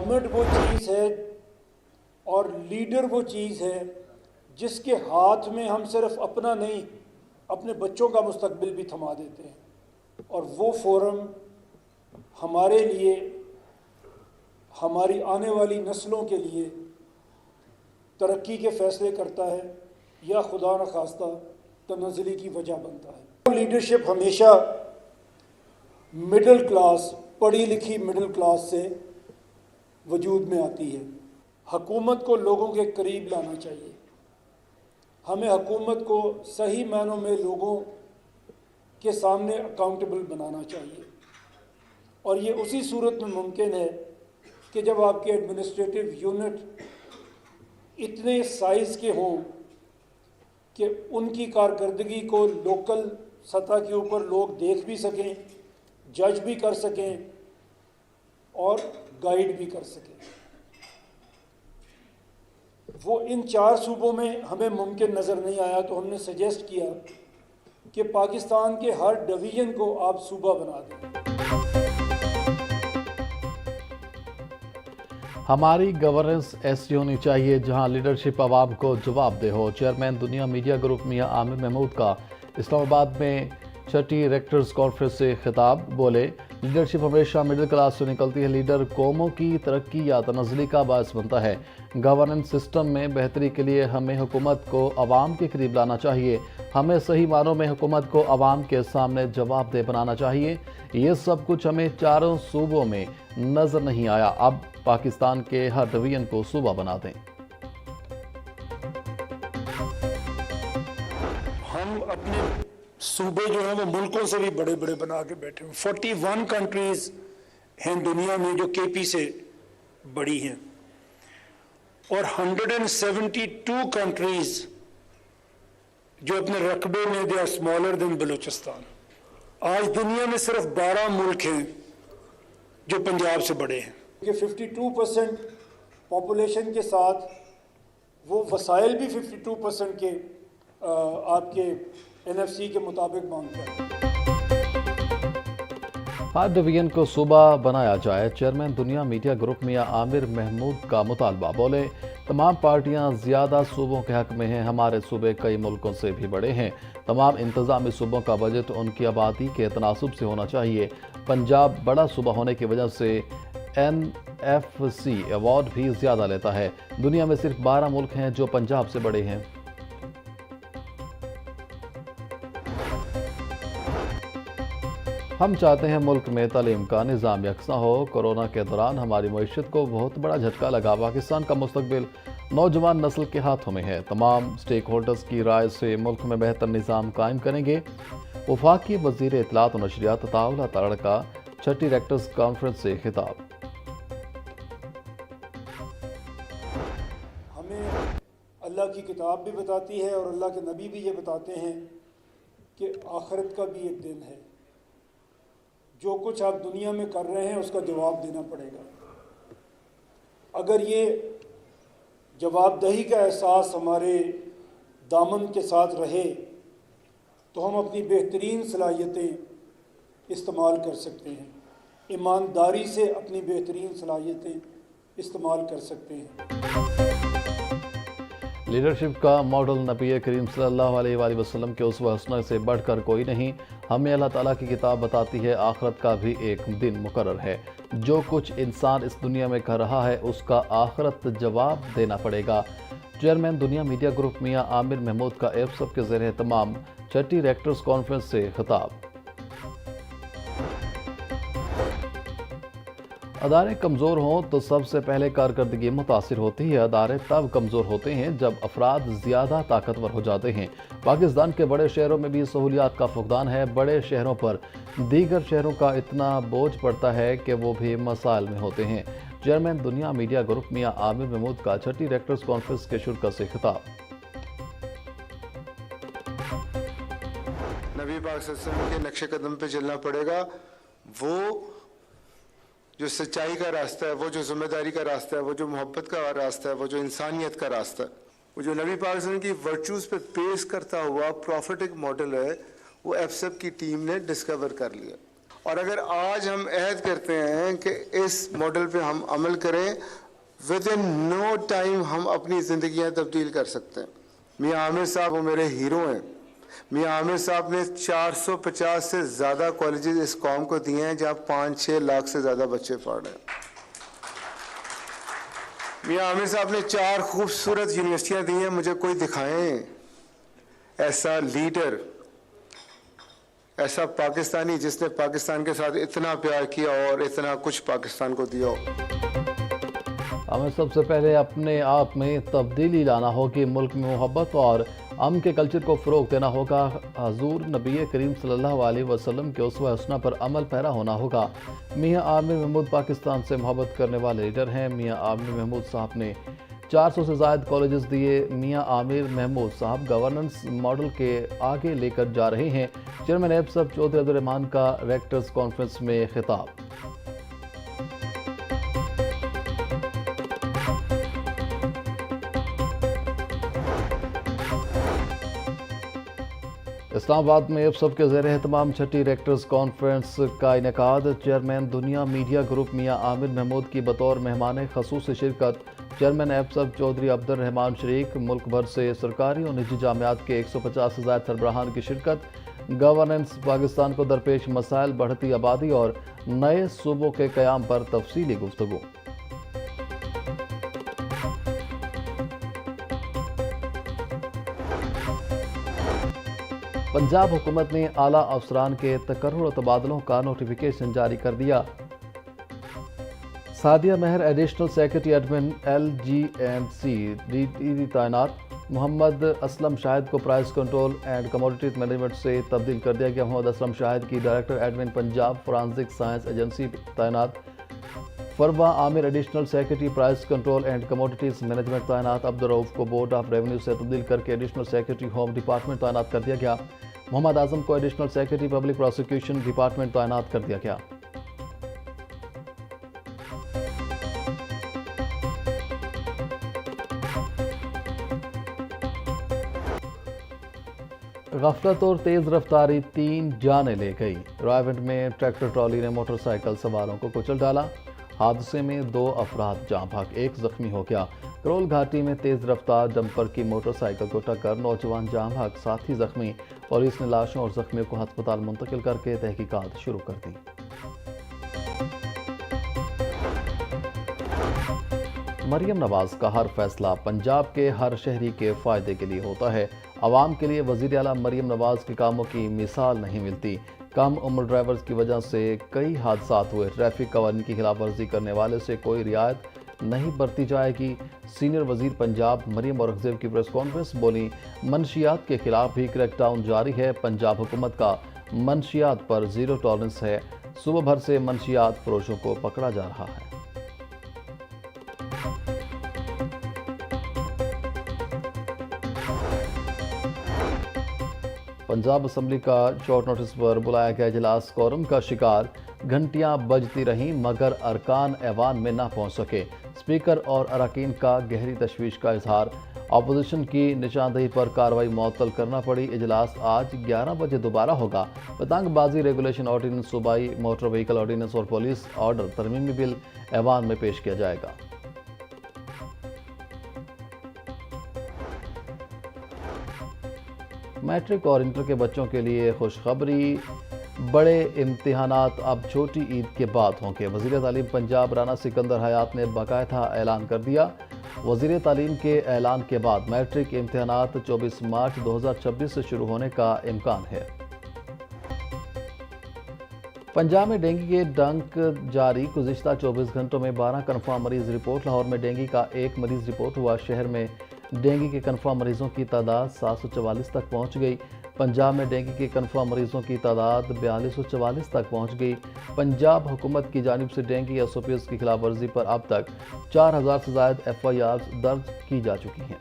Government वो चीज़ है और लीडर वो चीज़ है जिसके हाथ में हम सिर्फ अपना नहीं, अपने बच्चों का मुस्तकबिल भी थमा देते हैं। और वो फोरम हमारे लिए, हमारी आने वाली नस्लों के लिए तरक्की के फैसले करता है या खुदा न खास्ता तनज़्ज़ुली की वजह बनता है। लीडरशिप हमेशा मिडिल क्लास, पढ़ी लिखी मिडिल क्लास से वजूद में आती है। हुकूमत को लोगों के करीब लाना चाहिए। हमें हुकूमत को सही मायनों में लोगों के सामने अकाउंटेबल बनाना चाहिए और ये उसी सूरत में मुमकिन है कि जब आपके एडमिनिस्ट्रेटिव यूनिट इतने साइज़ के हों कि उनकी कारकर्दगी को लोकल सतह के ऊपर लोग देख भी सकें, जज भी कर सकें और गाइड भी कर सकें। वो इन 4 सूबों में हमें मुमकिन नज़र नहीं आया, तो हमने सजेस्ट किया कि पाकिस्तान के हर डिवीज़न को आप सूबा बना दें। हमारी गवर्नेंस ऐसी होनी चाहिए जहां लीडरशिप आवाम को जवाबदेह हो। चेयरमैन दुनिया मीडिया ग्रुप मियां आमिर महमूद का इस्लामाबाद में 6ठी रेक्टर्स कॉन्फ्रेंस से खिताब। बोले, लीडरशिप हमेशा मिडिल क्लास से निकलती है। लीडर कौमों की तरक्की या तनज़्ज़ुली का बायस बनता है। गवर्नेंस सिस्टम में बेहतरी के लिए हमें हुकूमत को आवाम के करीब लाना चाहिए। हमें सही मानों में हुकूमत को आवाम के सामने जवाबदेह बनाना चाहिए। ये सब कुछ हमें 4 सूबों में नजर नहीं आया। अब पाकिस्तान के हर डिवीजन को सूबा बना दें। हम अपने सूबे जो हैं वो मुल्कों से भी बड़े बड़े बना के बैठे हैं। 41 कंट्रीज हैं दुनिया में जो केपी से बड़ी हैं और 172 कंट्रीज जो अपने रकबे में they are smaller than Balochistan. आज दुनिया में सिर्फ 12 मुल्क हैं जो पंजाब से बड़े हैं। कि 52% पॉपुलेशन के साथ वो वसाइल भी 52% के आपके NFC के मुताबिक मांगता है। हर डिवीजन को सूबा बनाया जाए। चेयरमैन दुनिया मीडिया ग्रुप मियां आमिर महमूद का मुतालबा। बोले, तमाम पार्टियां ज़्यादा सूबों के हक में हैं। हमारे सूबे कई मुल्कों से भी बड़े हैं। तमाम इंतजामी सूबों का बजट उनकी आबादी के तनासुब से होना चाहिए। पंजाब बड़ा सूबा होने की वजह से NFC अवार्ड भी ज़्यादा लेता है। दुनिया में सिर्फ 12 मुल्क हैं जो पंजाब से बड़े हैं। हम चाहते हैं मुल्क में तालीम का निज़ाम यकसा हो। कोरोना के दौरान हमारी मईशत को बहुत बड़ा झटका लगा। पाकिस्तान का मुस्तकबिल नौजवान नस्ल के हाथों में है। तमाम स्टेक होल्डर्स की राय से मुल्क में बेहतर निज़ाम कायम करेंगे। वफाकी वज़ीर इत्तलात और नशरियात अताउल्लाह तारड़ का 6ठी रेक्टर्स कॉन्फ्रेंस से खिताब। हमें अल्लाह की किताब भी बताती है और अल्लाह के नबी भी ये बताते हैं कि आखिरत का भी एक दिन है। जो कुछ आप दुनिया में कर रहे हैं उसका जवाब देना पड़ेगा। अगर ये जवाबदेही का एहसास हमारे दामन के साथ रहे तो हम अपनी बेहतरीन सलाहियतें इस्तेमाल कर सकते हैं। ईमानदारी से अपनी बेहतरीन सलाहियतें इस्तेमाल कर सकते हैं। लीडरशिप का मॉडल नबी करीम सल्लल्लाहु अलैहि वसल्लम के उस्वा हसना से बढ़कर कोई नहीं। हमें अल्लाह ताला की किताब बताती है आखिरत का भी एक दिन मुकर्रर है। जो कुछ इंसान इस दुनिया में कर रहा है उसका आखिरत जवाब देना पड़ेगा। चेयरमैन दुनिया मीडिया ग्रुप मियां आमिर महमूद का एफसब के ज़ेर तमाम 6ठी रेक्टर्स कॉन्फ्रेंस से खिताब। अदारे कमज़ोर हों तो सबसे पहले कारकर्दगी मुतासिर होती है। अदारे तब कमज़ोर होते हैं जब अफराद ज़्यादा ताकतवर हो जाते हैं। पाकिस्तान के बड़े शहरों में भी सहूलियात का फुकदान है। बड़े शहरों पर दीगर शहरों का इतना बोझ पड़ता है कि वो भी मसाइल में होते हैं। चेयरमैन दुनिया मीडिया ग्रुप मियां आमिर महमूद का 6ठी रेक्टर्स कॉन्फ्रेंस के शुरा से खिताब। नबी पाक सल्लल्लाहु के नक्शे कदम पे चलना पड़ेगा। वो जो सच्चाई का रास्ता है, वो जो जिम्मेदारी का रास्ता है, वो जो मोहब्बत का रास्ता है, वो जो इंसानियत का रास्ता है, वो जो नबी पाक सल्लल्लाहु की वर्चूज़ पे पेश करता हुआ प्रॉफिटिक मॉडल है, वो एफसेप की टीम ने डिस्कवर कर लिया। और अगर आज हम अहद करते हैं कि इस मॉडल पे हम अमल करें, विद इन नो टाइम हम अपनी ज़िंदगियां तब्दील कर सकते हैं। मियां आमिर साहब वो मेरे हीरो हैं। मियां आमिर साहब ने 450 से ज़्यादा कॉलेजेस इस कौम को दिए हैं जहाँ 5-6 लाख से ज़्यादा बच्चे पढ़ रहे हैं। मियां आमिर साहब ने 4 खूबसूरत यूनिवर्सिटियाँ दी हैं। मुझे कोई दिखाएं ऐसा लीडर, ऐसा पाकिस्तानी जिसने पाकिस्तान के साथ इतना प्यार किया और इतना कुछ पाकिस्तान को दिया हो। हमें सबसे पहले अपने आप में तब्दीली लाना होगी, मुल्क में मोहब्बत और अमन के कल्चर को फ़रोग देना होगा, हजूर नबी करीम सल्लल्लाहु अलैहि वसल्लम के उसवा हसना पर अमल पैरा होना होगा। मियां आमिर महमूद पाकिस्तान से मोहब्बत करने वाले लीडर हैं। मियां आमिर महमूद साहब ने 400 से ज़ायद कॉलेजेस दिए। मियां आमिर महमूद साहब गवर्नेंस मॉडल के आगे लेकर जा रहे हैं। चेयरमैन एबसब चौधरी अब्दुर्रहमान का रेक्टर्स कॉन्फ्रेंस में खिताब। इस्लामाबाद में एबसब के ज़ेर एहतमाम छठी रेक्टर्स कॉन्फ्रेंस का इनेकाद। चेयरमैन दुनिया मीडिया ग्रुप मियां आमिर महमूद की बतौर मेहमान खसूस शिरकत। चेयरमैन एबसब चौधरी अब्दुर्रहमान शरीक। मुल्क भर से सरकारी और निजी जामियात के 150 से ज़ायद सरबराहान की शिरकत। गवर्नेंस, पाकिस्तान को दरपेश मसाइल, बढ़ती आबादी और नए सूबों के क़याम पर तफसीली गुफ्तगू। पंजाब हुकूमत ने आला अफसरान के तकर्रुर और तबादलों का नोटिफिकेशन जारी कर दिया। Sadia Mahar additional secretary admin LG&C DT तैनात। मोहम्मद असलम शाहिद को price control and commodities management से तब्दील कर दिया गया। मोहम्मद असलम शाहिद की director admin Punjab forensic science agency तैनात। Farwa Aamir additional secretary price control and commodities management तैनात। अब्दुल रऊफ को बोर्ड ऑफ रेवेन्यू से तब्दील करके एडिशनल सेक्रेटरी होम डिपार्टमेंट तैनात कर दिया गया। मोहम्मद आजम को additional secretary public prosecution department तैनात कर दिया गया। गफलत और तेज रफ्तारी 3 जाने ले गई। रायवंड में ट्रैक्टर ट्रॉली ने मोटरसाइकिल सवारों को कुचल डाला। हादसे में 2 अफराद जाँ भाग, 1 जख्मी हो गया। करोल घाटी में तेज रफ्तार डंपर की मोटरसाइकिल को टक्कर, नौजवान जाँ भाग, 7 जख्मी। पुलिस ने लाशों और जख्मियों को अस्पताल मुंतकिल करके तहकीकात शुरू कर दी। मरियम नवाज का हर फैसला पंजाब के हर शहरी के फायदे के लिए होता है। आवाम के लिए वज़ीर आला मरियम नवाज के कामों की मिसाल नहीं मिलती। कम उम्र ड्राइवर्स की वजह से कई हादसात हुए। ट्रैफिक कवानीन की खिलाफ वर्जी करने वाले से कोई रियायत नहीं बरती जाएगी। सीनियर वजीर पंजाब मरियम औरंगजेब की प्रेस कॉन्फ्रेंस, बोली मनशियात के खिलाफ भी क्रैकडाउन जारी है। पंजाब हुकूमत का मनशियात पर 0 टॉलरेंस है। सुबह भर से मनशियात फरोशों को पकड़ा जा रहा है। पंजाब असम्बली का शॉर्ट नोटिस पर बुलाया गया इजलास कोरम का शिकार। घंटियां बजती रहीं मगर अरकान ऐवान में ना पहुंच सके। स्पीकर और अरकान का गहरी तशवीश का इजहार। अपोजिशन की निशानदेही पर कार्रवाई मुअत्तल करना पड़ी। इजलास आज 11 बजे दोबारा होगा। पतंगबाजी रेगुलेशन ऑर्डिनेंस, सूबाई मोटर व्हीकल ऑर्डिनेंस और पुलिस ऑर्डर तरमीमी बिल ऐवान में पेश किया जाएगा। मैट्रिक और इंटर के बच्चों के लिए खुशखबरी, बड़े इम्तिहानात अब छोटी ईद के बाद होंगे। वज़ीर तालीम पंजाब राना सिकंदर हयात ने बाकायदा ऐलान कर दिया। वज़ीर तालीम के ऐलान के बाद मैट्रिक इम्तिहानात 24 मार्च 2026 से शुरू होने का इम्कान है। पंजाब में डेंगू के डंक जारी। गुज़िश्ता 24 घंटों में 12 कन्फर्म मरीज रिपोर्ट। लाहौर में डेंगू का 1 मरीज रिपोर्ट हुआ। शहर में डेंगू के कन्फर्म मरीजों की तादाद 744 तक पहुंच गई। पंजाब में डेंगू के कन्फर्म मरीजों की तादाद 4244 तक पहुंच गई। पंजाब हुकूमत की जानिब से डेंगू SOPs की खिलाफ वर्जी पर अब तक 4000 से ज़ायद FIRs दर्ज की जा चुकी हैं।